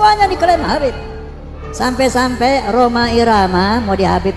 semuanya diklaim Habib. Sampai-sampai Roma Irama mau dihabib.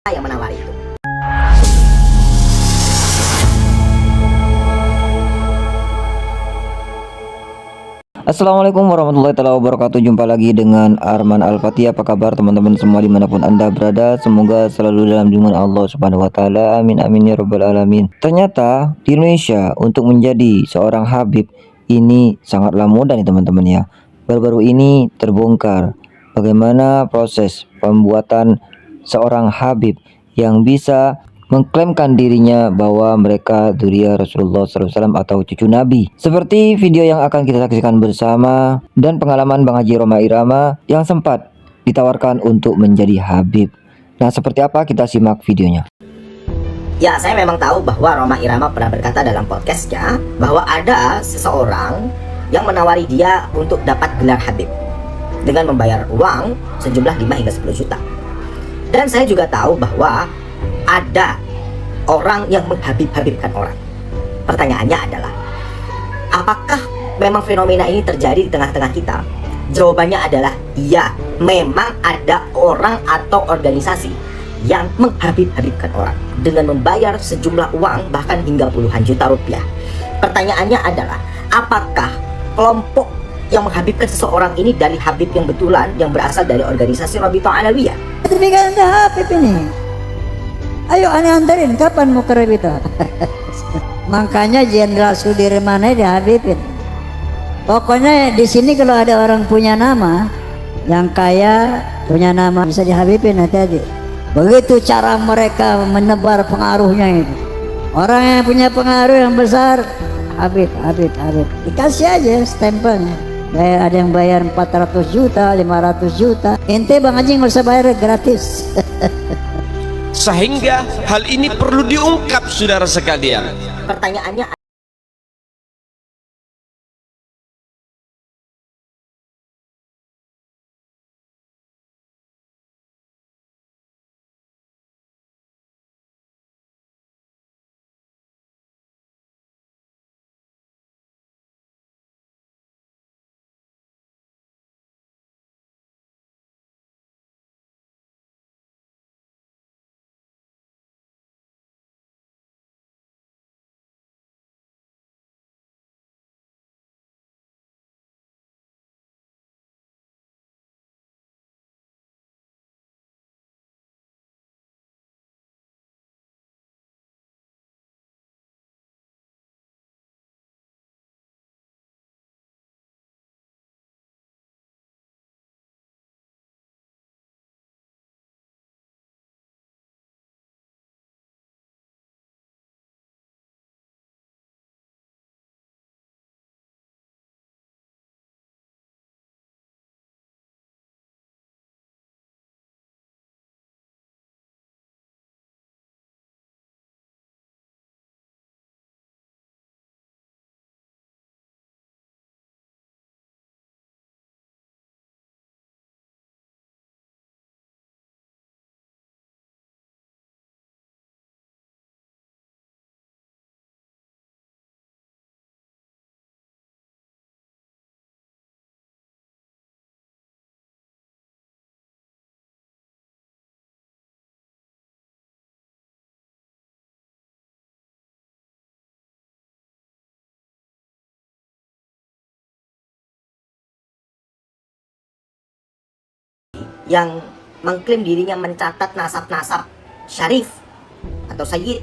Yang menawari itu. Assalamualaikum warahmatullahi wabarakatuh. Jumpa lagi dengan Arman Al-Fatih. Apa kabar teman-teman semua dimanapun anda berada? Semoga selalu dalam lindungan Allah Subhanahu Wa Taala. Amin amin ya robbal alamin. Ternyata di Indonesia untuk menjadi seorang Habib ini sangatlah mudah nih teman-teman ya. Baru-baru ini terbongkar bagaimana proses pembuatan seorang Habib yang bisa mengklaimkan dirinya bahwa mereka dzurriyyah Rasulullah SAW atau cucu Nabi. Seperti video yang akan kita saksikan bersama dan pengalaman Bang Haji Roma Irama yang sempat ditawarkan untuk menjadi Habib. Nah, seperti apa kita simak videonya. Ya, saya memang tahu bahwa Roma Irama pernah berkata dalam podcastnya bahwa ada seseorang yang menawari dia untuk dapat gelar Habib dengan membayar uang sejumlah 5 hingga 10 juta. Dan saya juga tahu bahwa ada orang yang menghabib-habibkan orang. Pertanyaannya adalah, apakah memang fenomena ini terjadi di tengah-tengah kita? Jawabannya adalah iya, memang ada orang atau organisasi yang menghabib-habibkan orang dengan membayar sejumlah uang bahkan hingga puluhan juta rupiah. Pertanyaannya adalah, apakah kelompok yang menghabibkan seseorang ini dari Habib yang betulan yang berasal dari organisasi Rabithah Alawiyah? Demikian Habib ini. Ayo aneh anterin, kapan mau ke Rabithah? Makanya Jenderal Sudirman dihabibin. Pokoknya di sini kalau ada orang punya nama, yang kaya punya nama bisa dihabibin, hati-hati. Begitu cara mereka menebar pengaruhnya itu. Orang yang punya pengaruh yang besar, Habib. Dikasih aja stempelnya. Ada yang bayar 400 juta, 500 juta. Ente Bang Haji nggak usah bayar, gratis. Sehingga hal ini perlu diungkap saudara sekalian. Pertanyaannya, yang mengklaim dirinya mencatat nasab-nasab syarif atau sayyid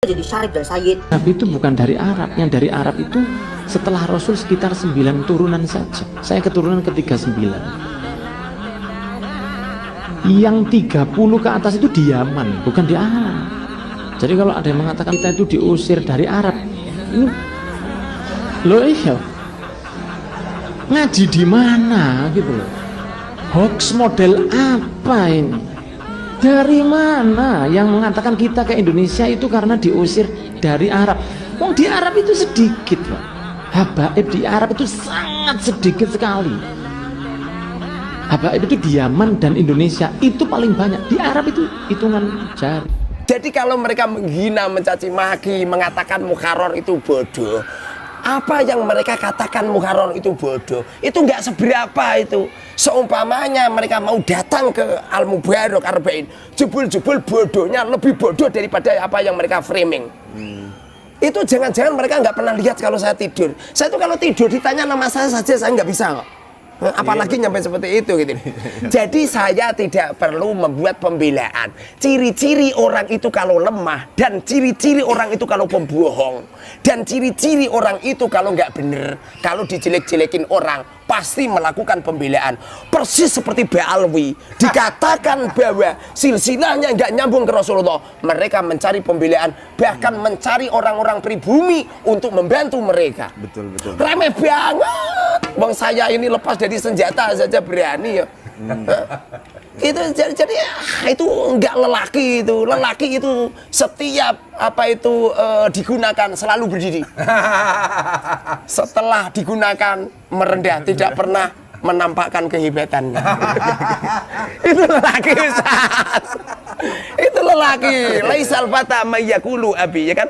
jadi syarif dan sayyid. Nabi itu bukan dari Arab. Yang dari Arab itu setelah Rasul sekitar 9 turunan saja. Saya keturunan ke-39. Yang 30 ke atas itu di Yaman, bukan di Arab. Jadi kalau ada yang mengatakan kita itu diusir dari Arab, ini loh iya. Ngaji di mana gitu loh. Hoax model apa ini? Dari mana yang mengatakan kita ke Indonesia itu karena diusir dari Arab? Wong di Arab itu sedikit, Pak. Habaib di Arab itu sangat sedikit sekali. Habaib itu di Yaman dan Indonesia itu paling banyak. Di Arab itu hitungan jari. Jadi kalau mereka menghina, mencaci maki, mengatakan Muharrar itu bodoh, apa yang mereka katakan Muharrar itu bodoh, itu nggak seberapa itu. Seumpamanya mereka mau datang ke Al-Mubarak Arba'in, jebul-jebul bodohnya lebih bodoh daripada apa yang mereka framing. Itu jangan-jangan mereka nggak pernah lihat kalau saya tidur. Saya tuh kalau tidur ditanya nama saya saja saya nggak bisa kok. Apalagi nyampe seperti itu gitu. Jadi saya tidak perlu membuat pembelaan. Ciri-ciri orang itu kalau lemah, dan ciri-ciri orang itu kalau pembohong, dan ciri-ciri orang itu kalau nggak bener, kalau dijelek-jelekin orang pasti melakukan pembelaan. Persis seperti Ba'alwi, dikatakan bahwa silsilahnya nggak nyambung ke Rasulullah, mereka mencari pembelaan, bahkan mencari orang-orang pribumi untuk membantu mereka. Betul. Remeh banget. Bang saya ini lepas dari senjata saja berani ya. Itu jadi itu enggak lelaki itu. Lelaki itu setiap apa itu digunakan selalu berdiri. Setelah digunakan merendah, tidak pernah menampakkan kehebatannya. Itu lelaki, Ustaz. Itu lelaki. Laisal fata mayyakulu abi, ya kan?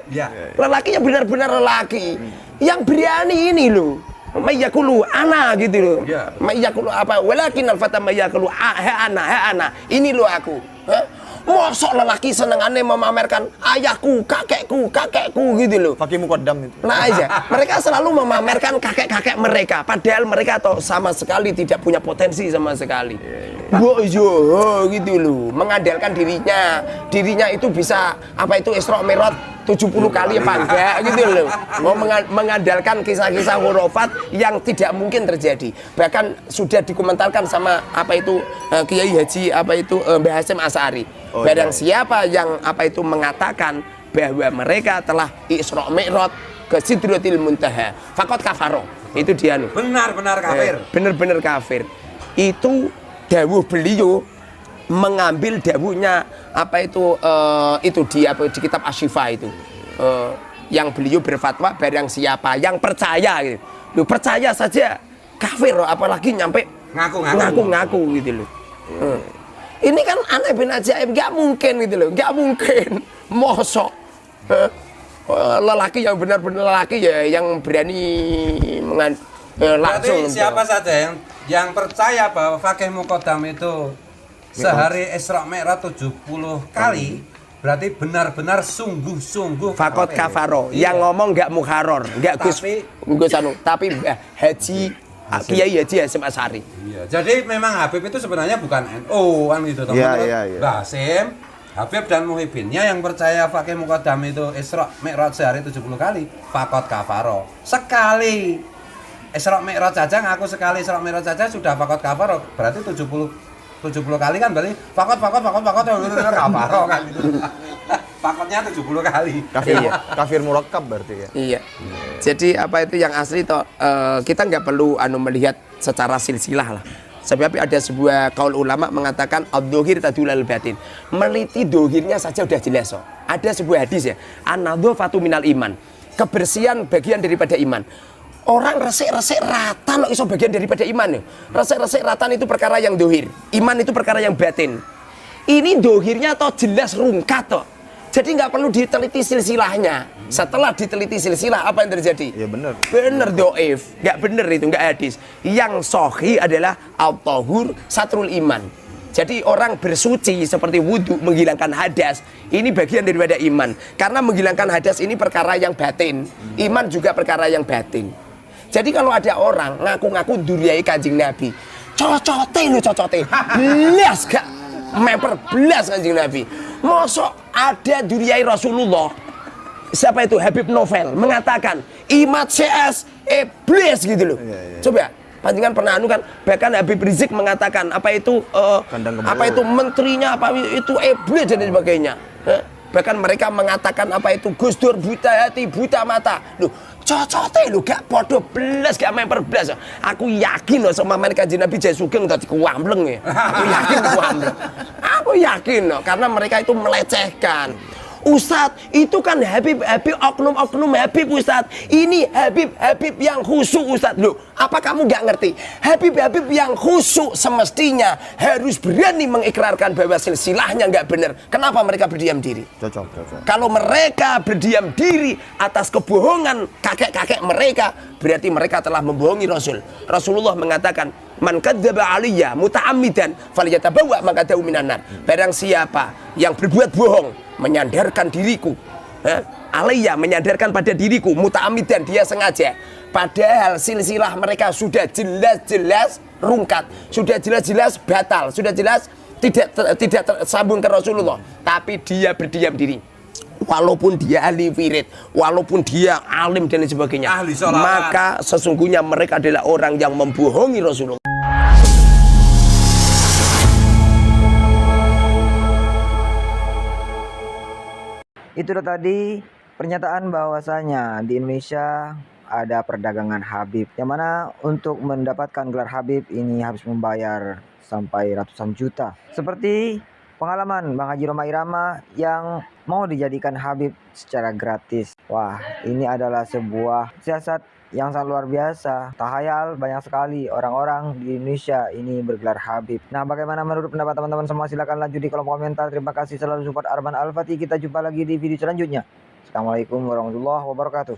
Lelaki yang benar-benar lelaki. Yang berani ini loh. Mayyakulu ana gitu loh. Mayyakulu apa? Walakin al-fata mayyakulu ana. Ini loh aku. Mosok lelaki senengannya memamerkan ayahku, kakekku gitu loh. Pakai mukaddam itu. Nah aja, mereka selalu memamerkan kakek-kakek mereka, padahal mereka toh sama sekali tidak punya potensi sama sekali. Gitu loh, mengandalkan dirinya itu bisa apa itu Isra Mi'raj 70 kali apa enggak gitu loh. Mau mengandalkan kisah-kisah khurafat yang tidak mungkin terjadi. Bahkan sudah dikomentarkan sama apa itu Kiai Haji apa itu Mbah Hasyim Asy'ari. Barang siapa yang apa itu mengatakan bahwa mereka telah Isra Mi'raj ke Sidratil Muntaha, faqad kafaro. Itu dia nih. Benar-benar kafir. Benar-benar kafir. Itu dawuh beliau mengambil dawuhnya apa itu di kitab Asy-Syifa itu. Yang beliau berfatwa barang siapa yang percaya gitu. Loh, percaya saja kafir apalagi nyampe ngaku gitu loh. Ini kan aneh bin ajaib, nggak mungkin gitu loh, nggak mungkin. Mosok lelaki yang benar-benar lelaki ya yang berani langsung. Berarti siapa saja yang percaya bahwa Fakih Muqaddam itu sehari Isra Mi'raj 70 kali, berarti benar-benar sungguh-sungguh Fakot kafaro. Yang ngomong nggak Muharrar, nggak Gus Anu, tapi Haji Kiai Haji Hasyim Asy'ari. Iya, jadi memang Habib itu sebenarnya bukan NU kan gitu teman-teman. Iya. Mbah Hasyim, Habib dan Muhibbinnya yang percaya Fakih Muqaddam itu Isra Mi'raj sehari 70 kali, fakot kafaro. Sekali Isra Mi'raj saja ngaku sekali Isra Mi'raj saja sudah fakot kafaro. Berarti 70 kali kan berarti fakot kafaro kan gitu. Fakotnya 70 kali. Kafir murakkab berarti ya. Iya. Jadi apa itu yang asli toh kita nggak perlu melihat secara silsilah lah. Sebab ada sebuah kaul ulama mengatakan ad-dhohir tadulal batin. Meliti dohirnya saja udah jelas so. Ada sebuah hadis ya, an-nadhafatu minal iman. Kebersihan bagian daripada iman. Orang resik-resik ratan iso bagian daripada iman ya. Resik-resik ratan itu perkara yang dohir. Iman itu perkara yang batin. Ini dohirnya toh jelas rungkat toh. Jadi nggak perlu diteliti silsilahnya. Setelah diteliti silsilah apa yang terjadi? Ya benar. Bener doif, nggak bener itu, nggak hadis. Yang sahih adalah at-tahur satrul iman. Jadi orang bersuci seperti wudhu menghilangkan hadas, ini bagian daripada iman. Karena menghilangkan hadas ini perkara yang batin, iman juga perkara yang batin. Jadi kalau ada orang ngaku-ngaku duriai Kanjeng Nabi, cocote, belas gak memper belas Kanjeng Nabi. Mosok ada duriai Rasulullah siapa itu Habib Novel mengatakan Imad CS iblis gitu loh. Coba panjangan pernah anu kan, bahkan Habib Rizik mengatakan apa itu apa itu menterinya apa itu iblis dan sebagainya. Bahkan mereka mengatakan apa itu Gus Dur buta hati buta mata. Loh, cocote lho gak podo belas gak memper belas. Aku yakin loh sama mereka Nabi Jaya Sugeng tadi kuambleng ya. Aku yakin kuambleng. Aku yakin loh karena mereka itu melecehkan. Ustadz, itu kan Habib oknum Habib Ustadz. Ini Habib yang khusyuk Ustadz. Loh, apa kamu gak ngerti? Habib yang khusyuk semestinya harus berani mengikrarkan bahwa silsilahnya gak benar. Kenapa mereka berdiam diri? Cocok. Kalau mereka berdiam diri atas kebohongan kakek-kakek mereka, berarti mereka telah membohongi Rasul. Rasulullah mengatakan, man kadzdzaba aliyya muta'ammidan falyatabawwa maq'adahu minan nar. Barang siapa yang berbuat bohong menyandarkan diriku, aliyya menyandarkan pada diriku, muta'ammidan dia sengaja, padahal silsilah mereka sudah jelas-jelas rungkat, sudah jelas-jelas batal, sudah jelas tidak tersambung ke Rasulullah, tapi dia berdiam diri. Walaupun dia ahli wirid, walaupun dia alim dan lain sebagainya, Ahli sholawat. maka sesungguhnya mereka adalah orang yang membohongi Rasulullah. Itulah tadi pernyataan bahwasanya di Indonesia ada perdagangan Habib, yang mana untuk mendapatkan gelar Habib ini harus membayar sampai ratusan juta. Seperti pengalaman Bang Haji Rhoma Irama yang mau dijadikan Habib secara gratis. Wah, ini adalah sebuah siasat yang sangat luar biasa. Tahayal banyak sekali orang-orang di Indonesia ini bergelar Habib. Nah, bagaimana menurut pendapat teman-teman semua? Silahkan lanjut di kolom komentar. Terima kasih selalu support Arman Al-Fatih. Kita jumpa lagi di video selanjutnya. Assalamualaikum warahmatullahi wabarakatuh.